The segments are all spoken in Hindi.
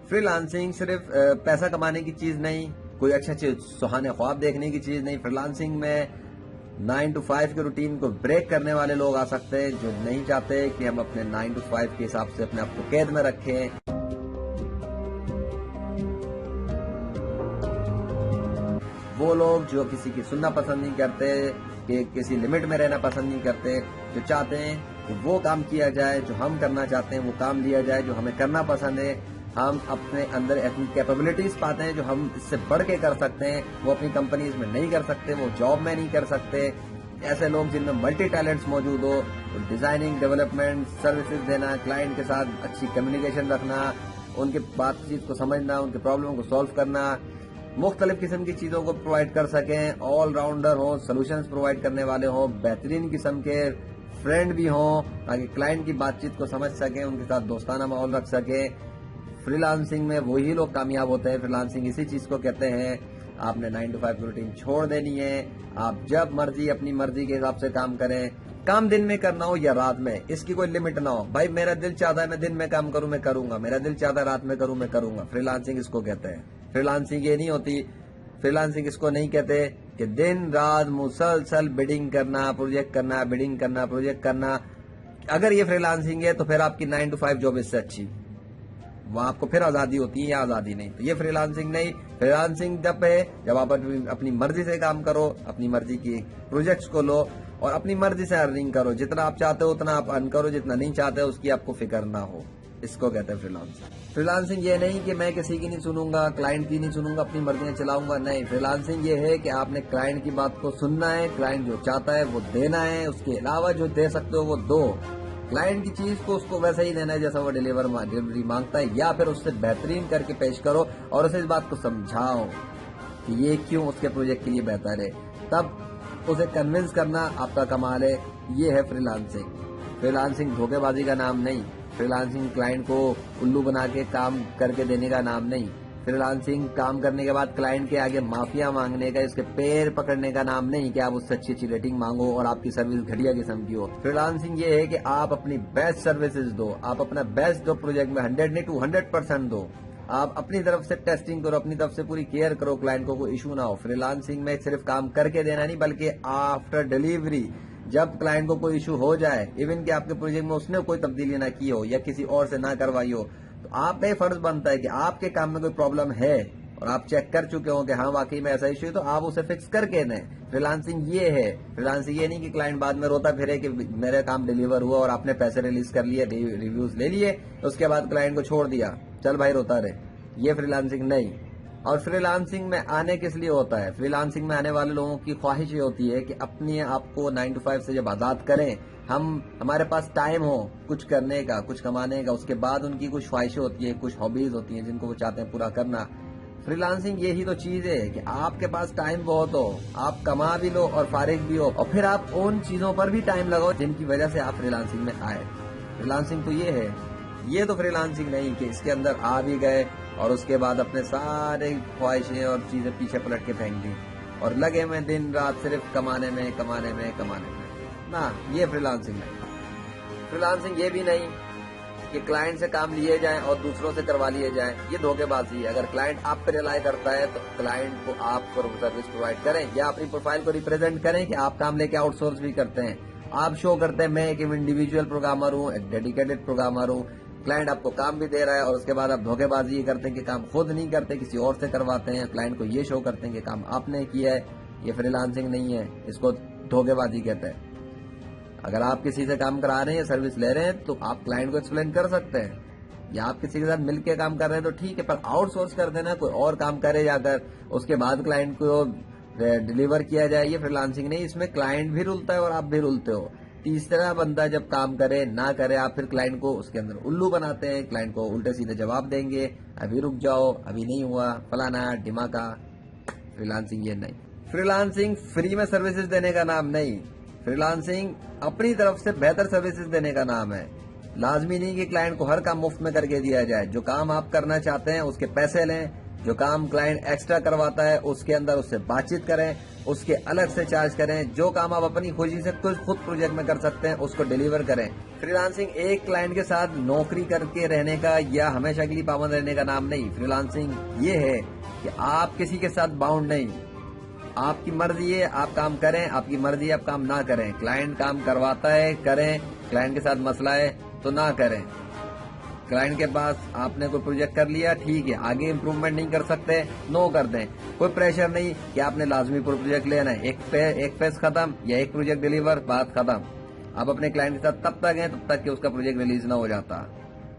फ्रीलांसिंग सिर्फ पैसा कमाने की चीज नहीं, कोई अच्छे अच्छे सुहाने ख्वाब देखने की चीज नहीं। फ्रीलांसिंग में 9 to 5 के रूटीन को ब्रेक करने वाले लोग आ सकते हैं, जो नहीं चाहते कि हम अपने 9 to 5 के हिसाब से अपने आप को कैद में रखें। वो लोग जो किसी की सुनना पसंद नहीं करते, कि किसी लिमिट में रहना पसंद नहीं करते, जो चाहते हैं कि वो काम किया जाए जो हम करना चाहते हैं, वो काम लिया जाए जो हमें करना पसंद है। हम अपने अंदर ऐसी कैपेबिलिटीज पाते हैं जो हम इससे बढ़ के कर सकते हैं, वो अपनी कंपनीज में नहीं कर सकते, वो जॉब में नहीं कर सकते। ऐसे लोग जिनमें मल्टी टैलेंट्स मौजूद हो, तो डिजाइनिंग, डेवलपमेंट, सर्विसेज देना, क्लाइंट के साथ अच्छी कम्युनिकेशन रखना, उनके बातचीत को समझना, उनके प्रॉब्लम को सॉल्व करना, मुख्तलिफ किस्म की चीजों को प्रोवाइड कर सकें, ऑलराउंडर हो, सोल्यूशंस प्रोवाइड करने वाले हो, बेहतरीन किस्म के फ्रेंड भी हों, ताकि क्लाइंट की बातचीत को समझ सकें, उनके साथ दोस्ताना माहौल रख सकें। फ्रीलांसिंग में वही लोग कामयाब होते हैं। फ्रीलांसिंग इसी चीज को कहते हैं। आपने 9 to 5 रूटीन छोड़ देनी है। आप जब मर्जी अपनी मर्जी के हिसाब से काम करें। काम दिन में करना हो या रात में, इसकी कोई लिमिट ना हो। भाई मेरा दिल चाहता है मैं दिन में काम करूं, मैं करूंगा। मेरा दिल चाहता है रात में करूं, मैं करूंगा। फ्रीलांसिंग इसको कहते हैं। फ्रीलांसिंग ये नहीं होती, फ्रीलांसिंग इसको नहीं कहते कि दिन रात मुसलसल बिडिंग करना, प्रोजेक्ट करना, बिडिंग करना, प्रोजेक्ट करना। अगर ये फ्रीलांसिंग है तो फिर आपकी 9 to 5 जॉब इससे अच्छी, वहां आपको फिर आजादी होती है या आजादी नहीं। तो ये फ्रीलांसिंग नहीं। फ्रीलांसिंग जब है जब आप अपनी मर्जी से काम करो, अपनी मर्जी की प्रोजेक्ट्स को लो और अपनी मर्जी से अर्निंग करो। जितना आप चाहते हो उतना आप अर्न करो, जितना नहीं चाहते उसकी आपको फिक्र ना हो। इसको कहते हैं फ्रीलांसिंग। फ्रीलांसिंग ये नहीं कि मैं किसी की नहीं सुनूंगा, क्लाइंट की नहीं सुनूंगा, अपनी मर्जियां चलाऊंगा, नहीं। फ्रीलांसिंग ये है कि आपने क्लाइंट की बात को सुनना है, क्लाइंट जो चाहता है वो देना है, उसके अलावा जो दे सकते हो वो दो। क्लाइंट की चीज को उसको वैसा ही देना है जैसा वो डिलीवरी मांगता है, या फिर उससे बेहतरीन करके पेश करो और उसे इस बात को समझाओ कि ये क्यों उसके प्रोजेक्ट के लिए बेहतर है। तब उसे कन्विंस करना आपका कमाल है। ये है फ्रीलांसिंग। फ्रीलांसिंग धोखेबाजी का नाम नहीं। फ्रीलांसिंग क्लाइंट को उल्लू बना के काम करके देने का नाम नहीं। फ्रीलांसिंग काम करने के बाद क्लाइंट के आगे माफिया मांगने का, इसके पैर पकड़ने का नाम नहीं कि आप उससे अच्छी अच्छी रेटिंग मांगो और आपकी सर्विस घटिया किस्म की हो। फ्रीलांसिंग ये है कि आप अपनी बेस्ट सर्विसेज दो, आप अपना बेस्ट दो, प्रोजेक्ट में 100 नहीं 200% दो। आप अपनी तरफ से टेस्टिंग करो, अपनी तरफ से पूरी केयर करो, क्लाइंट को कोई इशू ना हो। फ्रीलांसिंग में सिर्फ काम करके देना नहीं, बल्कि आफ्टर डिलीवरी जब क्लाइंट को कोई इशू हो जाए, इवन कि आपके प्रोजेक्ट में उसने कोई तब्दीली ना की हो या किसी और से ना करवाई हो, तो आप पे फर्ज बनता है कि आपके काम में कोई प्रॉब्लम है और आप चेक कर चुके हो कि हाँ वाकई में ऐसा इशू है, तो आप उसे फिक्स करके दें। फ्रीलांसिंग ये है। फ्रीलांसिंग ये नहीं कि क्लाइंट बाद में रोता फिरे कि मेरा काम डिलीवर हुआ और आपने पैसे रिलीज कर लिए, रिव्यूज ले लिए, उसके बाद क्लाइंट को छोड़ दिया, चल भाई रोता रहे। ये फ्रीलांसिंग नहीं। और फ्रीलांसिंग में आने किस लिए होता है? फ्रीलांसिंग में आने वाले लोगों की ख्वाहिश ये होती है कि अपने आप को 9 to 5 से जब आजाद करें, हमारे पास टाइम हो कुछ करने का, कुछ कमाने का, उसके बाद उनकी कुछ ख्वाहिशें होती है, कुछ हॉबीज होती हैं जिनको वो चाहते हैं पूरा करना। फ्रीलांसिंग यही तो चीज है कि आपके पास टाइम बहुत हो, आप कमा भी लो और फारिग भी हो, और फिर आप उन चीजों पर भी टाइम लगाओ जिनकी वजह से आप फ्रीलांसिंग में आए। फ्रीलांसिंग तो ये है। ये तो फ्रीलांसिंग नहीं कि इसके अंदर आ भी गए और उसके बाद अपने सारे ख्वाहिशें और चीजें पीछे पलट के फेंक दी और लगे में दिन रात सिर्फ कमाने में कमाने में कमाने में। ना, ये फ्रीलांसिंग नहीं। फ्रीलांसिंग ये भी नहीं कि क्लाइंट से काम लिए जाएं और दूसरों से करवा लिए जाएं, ये धोखेबाजी है। अगर क्लाइंट आप पे रिलाई करता है तो क्लाइंट को आप सर्विस प्रोवाइड करें या अपनी प्रोफाइल को रिप्रेजेंट करें कि आप काम लेके आउटसोर्स भी करते हैं। आप शो करते हैं मैं एक इंडिविजुअल प्रोग्रामर हूँ, एक डेडिकेटेड प्रोग्रामर हूँ। क्लाइंट आपको काम भी दे रहा है और उसके बाद आप धोखेबाजी ये करते हैं कि काम खुद नहीं करते, किसी और से करवाते हैं। क्लाइंट को ये शो करते हैं कि काम आपने किया है। ये फ्रीलांसिंग नहीं है, इसको धोखेबाजी कहते हैं। अगर आप किसी से काम करा रहे हैं, सर्विस ले रहे हैं, तो आप क्लाइंट को एक्सप्लेन कर सकते हैं। या आप किसी के साथ मिलकर काम कर रहे हैं तो ठीक है, पर आउटसोर्स कर देना, कोई और काम करे जाकर, उसके बाद क्लाइंट को डिलीवर किया जाए, ये फ्रीलांसिंग नहीं। इसमें क्लाइंट भी रुलता है और आप भी रुलते हो। तीसरा बंदा जब काम करे ना करे, आप फिर क्लाइंट को उसके अंदर उल्लू बनाते हैं, क्लाइंट को उल्टे सीधे जवाब देंगे, अभी रुक जाओ, अभी नहीं हुआ, फलाना ढिमाका। फ्रीलांसिंग ये नहीं। फ्रीलांसिंग फ्री में सर्विसेज देने का नाम नहीं। फ्रीलांसिंग अपनी तरफ से बेहतर सर्विसेज देने का नाम है। लाजमी नहीं कि क्लाइंट को हर काम मुफ्त में करके दिया जाए। जो काम आप करना चाहते हैं उसके पैसे लें, जो काम क्लाइंट एक्स्ट्रा करवाता है उसके अंदर उससे बातचीत करें, उसके अलग से चार्ज करें। जो काम आप अपनी खुशी से खुद प्रोजेक्ट में कर सकते हैं उसको डिलीवर करें। फ्रीलांसिंग एक क्लाइंट के साथ नौकरी करके रहने का या हमेशा के लिए पाबंद रहने का नाम नहीं। फ्रीलांसिंग ये है कि आप किसी के साथ बाउंड नहीं, आपकी मर्जी है आप काम करें, आपकी मर्जी है आप काम ना करें। क्लाइंट काम करवाता है करें, क्लाइंट के साथ मसला है तो ना करें। क्लाइंट के पास आपने कोई प्रोजेक्ट कर लिया, ठीक है, आगे इम्प्रूवमेंट नहीं कर सकते, नो कर दें। कोई प्रेशर नहीं कि आपने लाजमी प्रोजेक्ट लेना है। एक फेज खत्म या एक प्रोजेक्ट डिलीवर, बात खत्म। आप अपने क्लाइंट के साथ तब तक हैं तब तक कि उसका प्रोजेक्ट रिलीज ना हो जाता।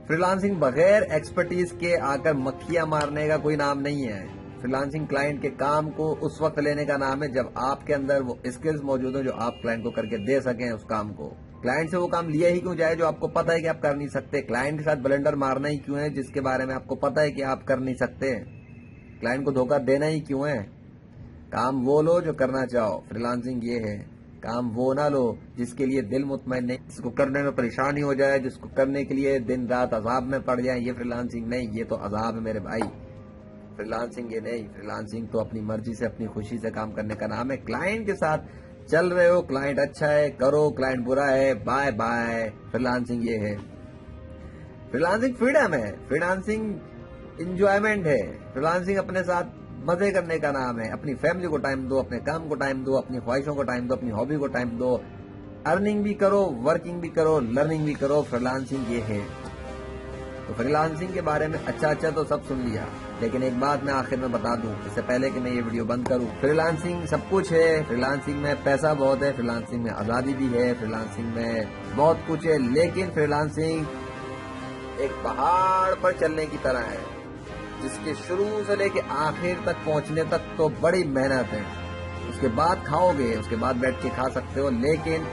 फ्रीलांसिंग बगैर एक्सपर्टीज के आकर मक्खियां मारने का कोई नाम नहीं है। फ्रीलांसिंग क्लाइंट के काम को उस वक्त लेने का नाम है जब आपके अंदर वो स्किल्स मौजूद हो जो आप क्लाइंट को करके दे सकें उस काम को। क्लाइंट से वो काम लिया ही क्यों जाए जो आपको पता है कि आप कर नहीं सकते। क्लाइंट के साथ ब्लेंडर मारना ही क्यों है जिसके बारे में आपको पता है कि आप कर नहीं सकते। क्लाइंट को धोखा देना ही क्यों है। काम वो लो जो करना चाहो। फ्रीलांसिंग ये है, काम वो ना लो जिसके लिए दिल मुतमईन नहीं, जिसको करने में परेशानी हो जाए, जिसको करने के लिए दिन रात अजाब में पड़ जाए। ये फ्रीलांसिंग नहीं, ये तो अजाब है मेरे भाई। फ्रीलांसिंग ये नहीं। फ्रीलांसिंग तो अपनी मर्जी से अपनी खुशी से काम करने का नाम है। क्लाइंट के साथ चल रहे हो, क्लाइंट अच्छा है करो, क्लाइंट बुरा है बाय बाय। फ्रीलांसिंग ये है। फ्रीलांसिंग फ्रीडम है, फ्रीलांसिंग इंजॉयमेंट है। फ्रीलांसिंग अपने साथ मजे करने का नाम है। अपनी फैमिली को टाइम दो, अपने काम को टाइम दो, अपनी ख्वाहिशों को टाइम दो, अपनी हॉबी को टाइम दो। अर्निंग भी करो, वर्किंग भी करो, लर्निंग भी करो। फ्रीलांसिंग ये है। तो फ्रीलांसिंग के बारे में अच्छा तो सब सुन लिया, लेकिन एक बात मैं आखिर में बता दूं इससे पहले कि मैं ये वीडियो बंद करूं। फ्रीलांसिंग सब कुछ है। फ्रीलांसिंग में पैसा बहुत है, फ्रीलांसिंग में आजादी भी है, फ्रीलांसिंग में बहुत कुछ है। लेकिन फ्रीलांसिंग एक पहाड़ पर चलने की तरह है जिसके शुरू से लेके आखिर तक पहुंचने तक तो बड़ी मेहनत है। उसके बाद खाओगे, उसके बाद बैठ के खा सकते हो, लेकिन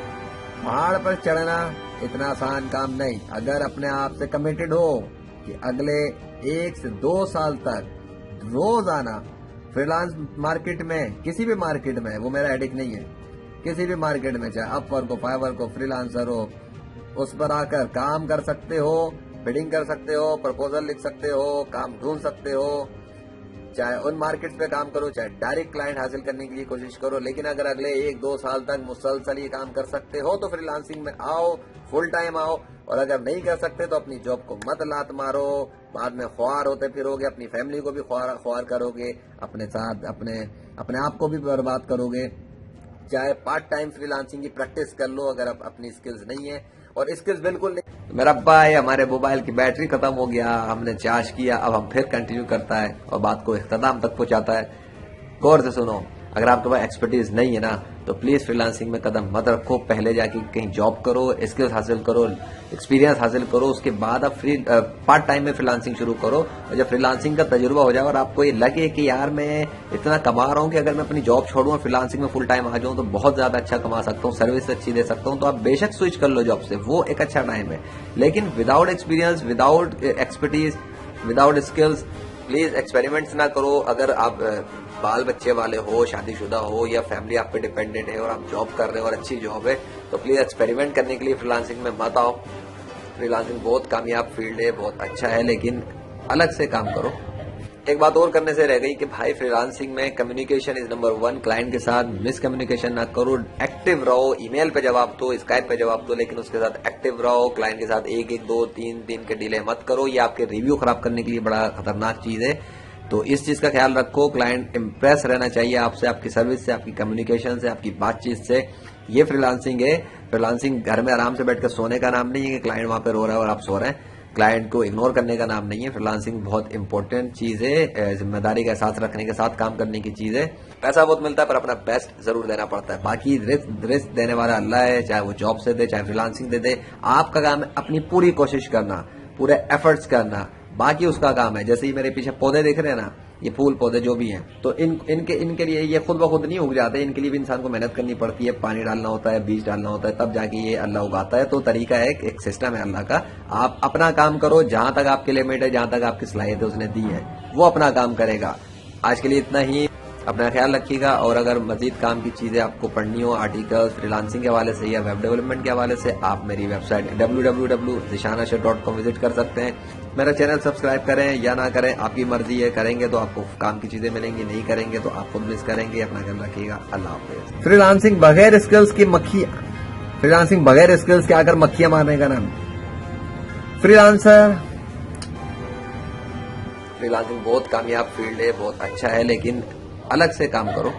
पहाड़ पर चढ़ना इतना आसान काम नहीं। अगर अपने आप से कमिटेड हो कि अगले 1 से 2 साल तक रोजाना फ्रीलांस मार्केट में, किसी भी मार्केट में, वो मेरा एडिक्ट नहीं है, किसी भी मार्केट में, चाहे अपवर्क हो, फाइवर हो, फ्रीलांसर हो, उस पर आकर काम कर सकते हो, बिडिंग कर सकते हो, प्रपोजल लिख सकते हो, काम ढूंढ सकते हो। चाहे उन मार्केट्स पे काम करो, चाहे डायरेक्ट क्लाइंट हासिल करने के लिए कोशिश करो, लेकिन अगर अगले 1-2 साल तक मुसलसल ये काम कर सकते हो तो फ्रीलांसिंग में आओ, फुल टाइम आओ। और अगर नहीं कर सकते तो अपनी जॉब को मत लात मारो, बाद में ख्वार होते फिरोगे, अपनी फैमिली को भी ख्वार करोगे, अपने साथ अपने आप को भी बर्बाद करोगे। चाहे पार्ट टाइम फ्रीलांसिंग की प्रैक्टिस कर लो अगर अपनी स्किल्स नहीं है, और स्किल्स बिल्कुल नहीं। मेरा भाई हमारे मोबाइल की बैटरी खत्म हो गया, हमने चार्ज किया, अब हम फिर कंटिन्यू करता है और बात को इख्तिताम तक पहुंचाता है। गौर से सुनो, अगर आपके पास एक्सपर्टीज नहीं है ना तो प्लीज फ्रीलांसिंग में कदम मत रखो। पहले जाके कहीं जॉब करो, स्किल्स हासिल करो, एक्सपीरियंस हासिल करो, उसके बाद आप पार्ट टाइम में फ्रीलांसिंग शुरू करो। और जब फ्रीलांसिंग का तजुर्बा हो जाए और आपको ये लगे कि यार मैं इतना कमा रहा हूँ कि अगर मैं अपनी जॉब छोड़ूं और फ्रीलांसिंग में फुल टाइम आ जाऊं तो बहुत ज्यादा अच्छा कमा सकता हूँ, सर्विस अच्छी दे सकता हूँ, तो आप बेशक स्विच कर लो जॉब से, वो एक अच्छा टाइम है। लेकिन without experience, without expertise, without skills please experiments ना करो। अगर आप बाल बच्चे वाले हो, शादीशुदा हो, या फैमिली आप पे डिपेंडेंट है और आप जॉब कर रहे हो और अच्छी जॉब है, तो प्लीज एक्सपेरिमेंट करने के लिए फ्रीलांसिंग में मत आओ। फ्रीलांसिंग बहुत कामयाब फील्ड है, बहुत अच्छा है, लेकिन अलग से काम करो। एक बात और करने से रह गई कि भाई फ्रीलांसिंग में कम्युनिकेशन इज नंबर 1। क्लाइंट के साथ मिसकम्युनिकेशन ना करो, एक्टिव रहो। ईमेल पे जवाब दो, स्काइप पे जवाब दो, लेकिन उसके साथ एक्टिव रहो। क्लाइंट के साथ 1-1, 2-3 दिन के डिले मत करो, ये आपके रिव्यू खराब करने के लिए बड़ा खतरनाक चीज है। तो इस चीज का ख्याल रखो। क्लाइंट इम्प्रेस रहना चाहिए आपसे, आपकी सर्विस से, आपकी कम्युनिकेशन से, आपकी बातचीत से। ये फ्रीलांसिंग है। फ्रीलांसिंग घर में आराम से बैठकर सोने का नाम नहीं है कि क्लाइंट वहां पे रो रहा है और आप सो रहे हैं। क्लाइंट को इग्नोर करने का नाम नहीं है। फ्रीलांसिंग बहुत इंपॉर्टेंट चीज है, जिम्मेदारी का एहसास रखने के साथ काम करने की चीज है। पैसा बहुत मिलता है पर अपना बेस्ट जरूर देना पड़ता है। बाकी रिस्क देने वाला अल्लाह है, चाहे वो जॉब से दे, चाहे फ्रीलांसिंग दे दे। आपका काम है अपनी पूरी कोशिश करना, पूरे एफर्ट्स करना, बाकी उसका काम है। जैसे ही मेरे पीछे पौधे देख रहे हैं ना, ये फूल पौधे जो भी हैं, तो इनके लिए ये खुद ब खुद नहीं उग जाते, इनके लिए भी इंसान को मेहनत करनी पड़ती है, पानी डालना होता है, बीज डालना होता है, तब जाके ये अल्लाह उगाता है। तो तरीका है, एक सिस्टम है अल्लाह का। आप अपना काम करो, जहां तक आपके लिमिट है, जहां तक आपकी सलाहियत है उसने दी है, वो अपना काम करेगा। आज के लिए इतना ही। अपना ख्याल रखिएगा। और अगर मजीद काम की चीजें आपको पढ़नी हो, आर्टिकल्स फ्रीलांसिंग के हवाले से या वेब डेवलपमेंट के हवाले से, आप मेरी वेबसाइट www.zishanashah.com विजिट कर सकते हैं। मेरा चैनल सब्सक्राइब करें या ना करें, आपकी मर्जी है। करेंगे तो आपको काम की चीजें मिलेंगी, नहीं करेंगे तो आप खुद मिस करेंगे। अपना ख्याल रखिएगा। अल्लाह हाफिज। फ्रीलांसिंग बगैर स्किल्स की मक्खी, फ्रीलांसिंग बगैर स्किल्स के आकर मक्खियां मारने का नाम। फ्रीलांसिंग बहुत कामयाब फील्ड है, बहुत अच्छा है, लेकिन अलग से काम करो।